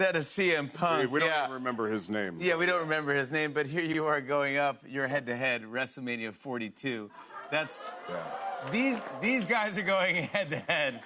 That is CM Punk. We don't even remember his name. Yeah, we don't remember his name, but here you are going up. You're head-to-head, WrestleMania 42. That's... Yeah. These guys are going head-to-head,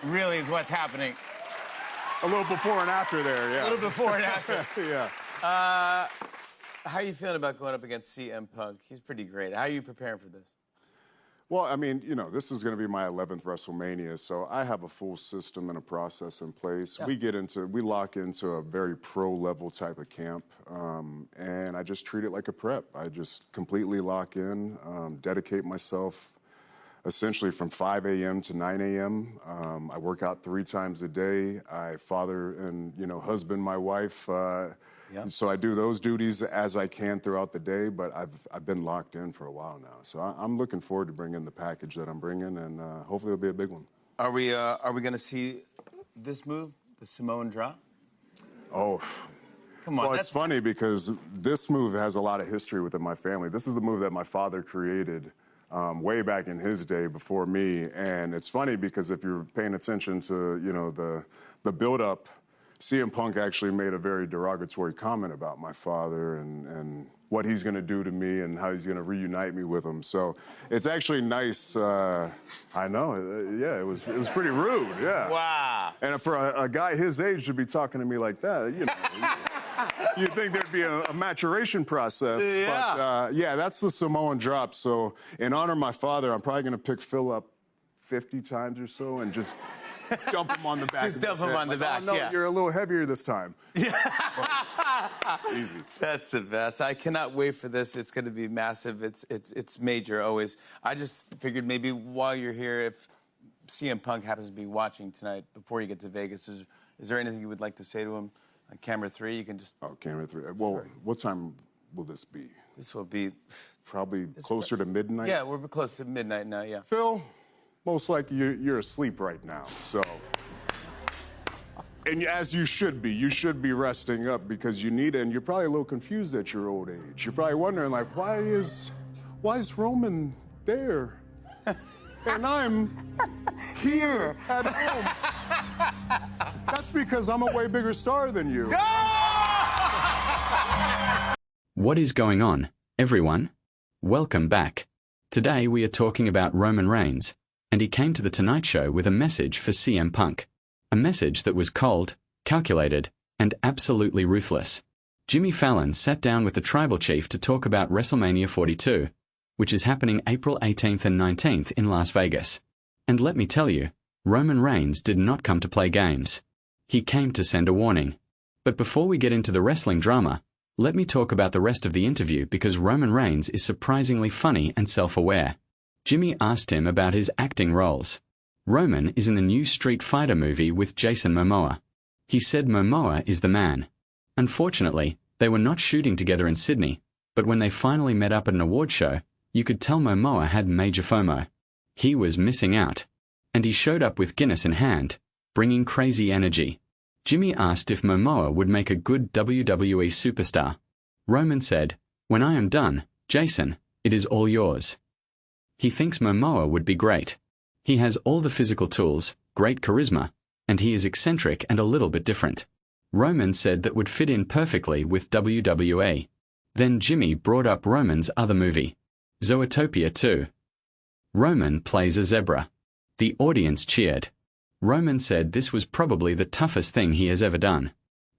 really is what's happening. A little before and after there, yeah. A little before and after. Yeah. How are you feeling about going up against CM Punk? He's pretty great. How are you preparing for this? Well, I mean, you know, this is going to be my 11th WrestleMania, so I have a full system and a process in place. Yeah. We lock into a very pro-level type of camp, and I just treat it like a prep. I just completely lock in, dedicate myself essentially from 5 a.m. to 9 a.m. I work out 3 times a day. I father and, you know, husband my wife. So I do those duties as I can throughout the day, but I've been locked in for a while now. So I'm looking forward to bringing the package that I'm bringing, and hopefully it'll be a big one. Are we going to see this move, the Samoan drop? Oh. Come on. Well, it's funny because this move has a lot of history within my family. This is the move that my father created way back in his day before me. And it's funny because if you're paying attention to, you know, the build-up, CM Punk actually made a very derogatory comment about my father and what he's going to do to me and how he's going to reunite me with him. So it's actually nice. I know. Yeah, it was pretty rude. Yeah. Wow. And for a guy his age to be talking to me like that, you know, you'd think there'd be a maturation process. Yeah. But yeah, that's the Samoan drop. So in honor of my father, I'm probably going to pick Phil up 50 times or so and just dump him on the back. Just dump him on the back, oh, no, yeah. You're a little heavier this time. Yeah. Easy. That's the best. I cannot wait for this. It's going to be massive. It's major always. I just figured maybe while you're here, if CM Punk happens to be watching tonight before you get to Vegas, is there anything you would like to say to him? On camera 3, you can just... Oh, camera 3. Well, what time will this be? This will be... Probably closer to midnight? Yeah, we're close to midnight now, yeah. Phil, most likely you're asleep right now, so... And as you should be resting up because you need it, and you're probably a little confused at your old age. You're probably wondering, like, why is Roman there? And I'm here at home. That's because I'm a way bigger star than you. What is going on, everyone? Welcome back. Today we are talking about Roman Reigns, and he came to The Tonight Show with a message for CM Punk. A message that was cold, calculated, and absolutely ruthless. Jimmy Fallon sat down with the Tribal Chief to talk about WrestleMania 42, which is happening April 18th and 19th in Las Vegas. And let me tell you, Roman Reigns did not come to play games. He came to send a warning. But before we get into the wrestling drama, let me talk about the rest of the interview because Roman Reigns is surprisingly funny and self-aware. Jimmy asked him about his acting roles. Roman is in the new Street Fighter movie with Jason Momoa. He said Momoa is the man. Unfortunately, they were not shooting together in Sydney, but when they finally met up at an award show, you could tell Momoa had major FOMO. He was missing out. And he showed up with Guinness in hand, bringing crazy energy. Jimmy asked if Momoa would make a good WWE superstar. Roman said, "When I am done, Jason, it is all yours." He thinks Momoa would be great. He has all the physical tools, great charisma, and he is eccentric and a little bit different. Roman said that would fit in perfectly with WWE. Then Jimmy brought up Roman's other movie, Zootopia 2. Roman plays a zebra. The audience cheered. Roman said this was probably the toughest thing he has ever done.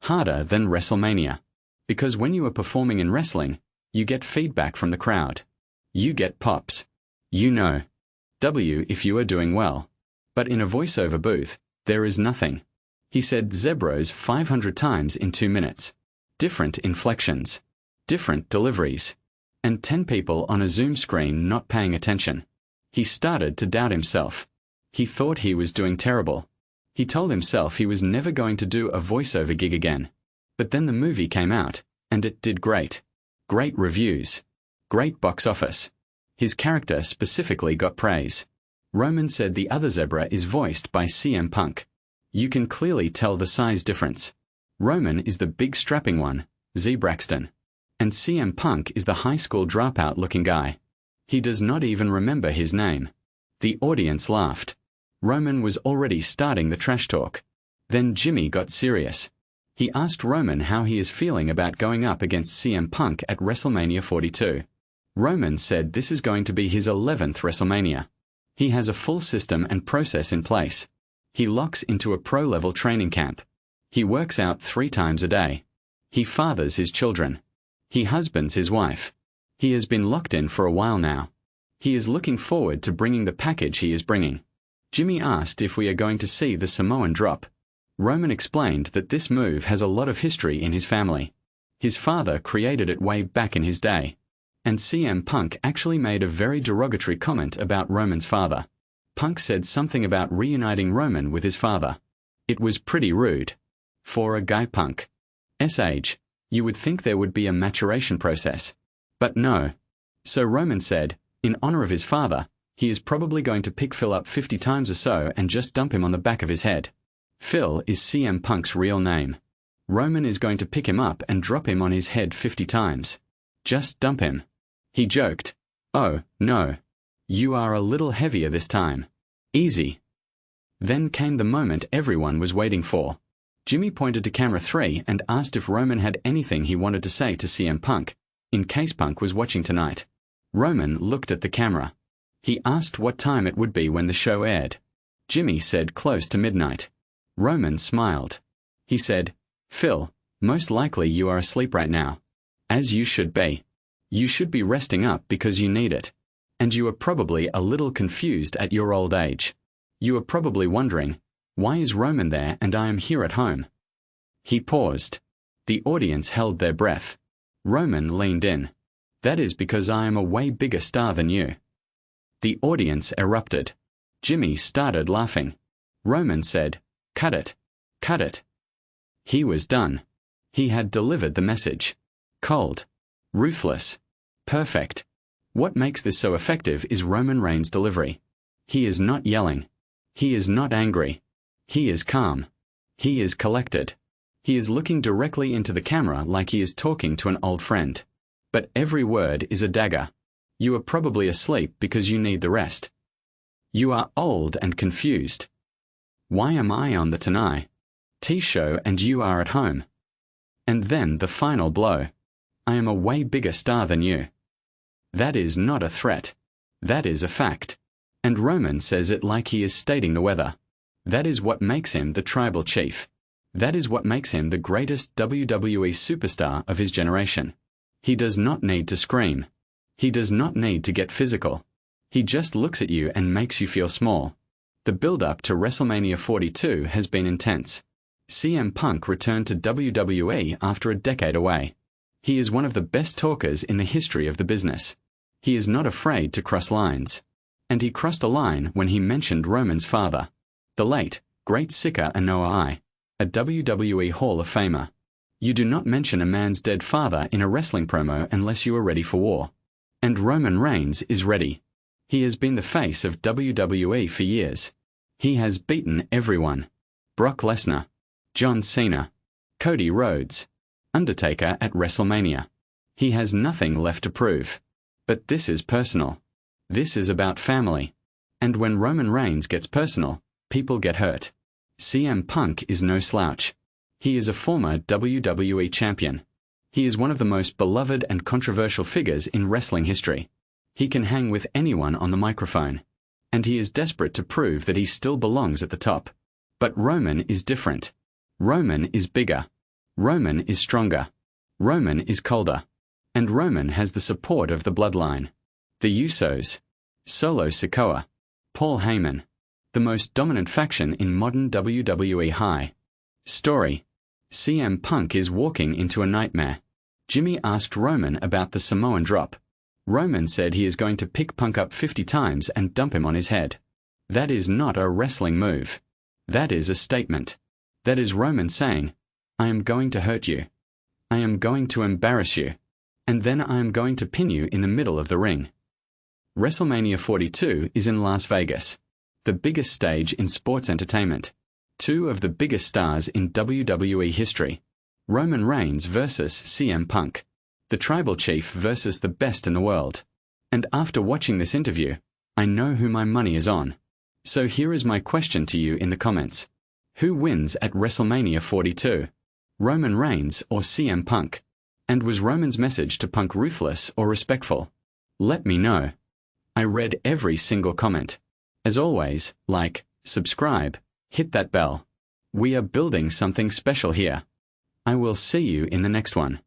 Harder than WrestleMania. Because when you are performing in wrestling, you get feedback from the crowd. You get pops. You know. If you are doing well. But in a voiceover booth, there is nothing. He said zebras 500 times in 2 minutes. Different inflections. Different deliveries. And 10 people on a Zoom screen not paying attention. He started to doubt himself. He thought he was doing terrible. He told himself he was never going to do a voiceover gig again. But then the movie came out, and it did great. Great reviews. Great box office. His character specifically got praise. Roman said the other zebra is voiced by CM Punk. You can clearly tell the size difference. Roman is the big strapping one, Z Braxton. And CM Punk is the high school dropout looking guy. He does not even remember his name. The audience laughed. Roman was already starting the trash talk. Then Jimmy got serious. He asked Roman how he is feeling about going up against CM Punk at WrestleMania 42. Roman said this is going to be his 11th WrestleMania. He has a full system and process in place. He locks into a pro-level training camp. He works out 3 times a day. He fathers his children. He husbands his wife. He has been locked in for a while now. He is looking forward to bringing the package he is bringing. Jimmy asked if we are going to see the Samoan drop. Roman explained that this move has a lot of history in his family. His father created it way back in his day. And CM Punk actually made a very derogatory comment about Roman's father. Punk said something about reuniting Roman with his father. It was pretty rude. For a guy Punk's age, you would think there would be a maturation process. But no. So Roman said, in honor of his father, he is probably going to pick Phil up 50 times or so and just dump him on the back of his head. Phil is CM Punk's real name. Roman is going to pick him up and drop him on his head 50 times. Just dump him. He joked, "Oh, no. You are a little heavier this time. Easy." Then came the moment everyone was waiting for. Jimmy pointed to camera 3 and asked if Roman had anything he wanted to say to CM Punk, in case Punk was watching tonight. Roman looked at the camera. He asked what time it would be when the show aired. Jimmy said close to midnight. Roman smiled. He said, "Phil, most likely you are asleep right now. As you should be. You should be resting up because you need it. And you are probably a little confused at your old age. You are probably wondering, why is Roman there and I am here at home?" He paused. The audience held their breath. Roman leaned in. "That is because I am a way bigger star than you." The audience erupted. Jimmy started laughing. Roman said, "Cut it. Cut it." He was done. He had delivered the message. Cold. Ruthless. Perfect. What makes this so effective is Roman Reigns' delivery. He is not yelling. He is not angry. He is calm. He is collected. He is looking directly into the camera like he is talking to an old friend. But every word is a dagger. You are probably asleep because you need the rest. You are old and confused. Why am I on the Tonight show and you are at home? And then the final blow. I am a way bigger star than you. That is not a threat. That is a fact. And Roman says it like he is stating the weather. That is what makes him the tribal chief. That is what makes him the greatest WWE superstar of his generation. He does not need to scream. He does not need to get physical. He just looks at you and makes you feel small. The build-up to WrestleMania 42 has been intense. CM Punk returned to WWE after a decade away. He is one of the best talkers in the history of the business. He is not afraid to cross lines. And he crossed a line when he mentioned Roman's father, the late, great Sika Anoa'i, a WWE Hall of Famer. You do not mention a man's dead father in a wrestling promo unless you are ready for war. And Roman Reigns is ready. He has been the face of WWE for years. He has beaten everyone. Brock Lesnar, John Cena, Cody Rhodes, Undertaker at WrestleMania. He has nothing left to prove. But this is personal. This is about family. And when Roman Reigns gets personal, people get hurt. CM Punk is no slouch. He is a former WWE champion. He is one of the most beloved and controversial figures in wrestling history. He can hang with anyone on the microphone. And he is desperate to prove that he still belongs at the top. But Roman is different. Roman is bigger. Roman is stronger. Roman is colder. And Roman has the support of the bloodline. The Usos. Solo Sikoa. Paul Heyman. The most dominant faction in modern WWE high. Story. CM Punk is walking into a nightmare. Jimmy asked Roman about the Samoan drop. Roman said he is going to pick Punk up 50 times and dump him on his head. That is not a wrestling move. That is a statement. That is Roman saying, I am going to hurt you. I am going to embarrass you. And then I am going to pin you in the middle of the ring. WrestleMania 42 is in Las Vegas, the biggest stage in sports entertainment. Two of the biggest stars in WWE history. Roman Reigns versus CM Punk. The tribal chief versus the best in the world. And after watching this interview, I know who my money is on. So here is my question to you in the comments. Who wins at WrestleMania 42? Roman Reigns or CM Punk? And was Roman's message to Punk ruthless or respectful? Let me know. I read every single comment. As always, like, subscribe, hit that bell. We are building something special here. I will see you in the next one.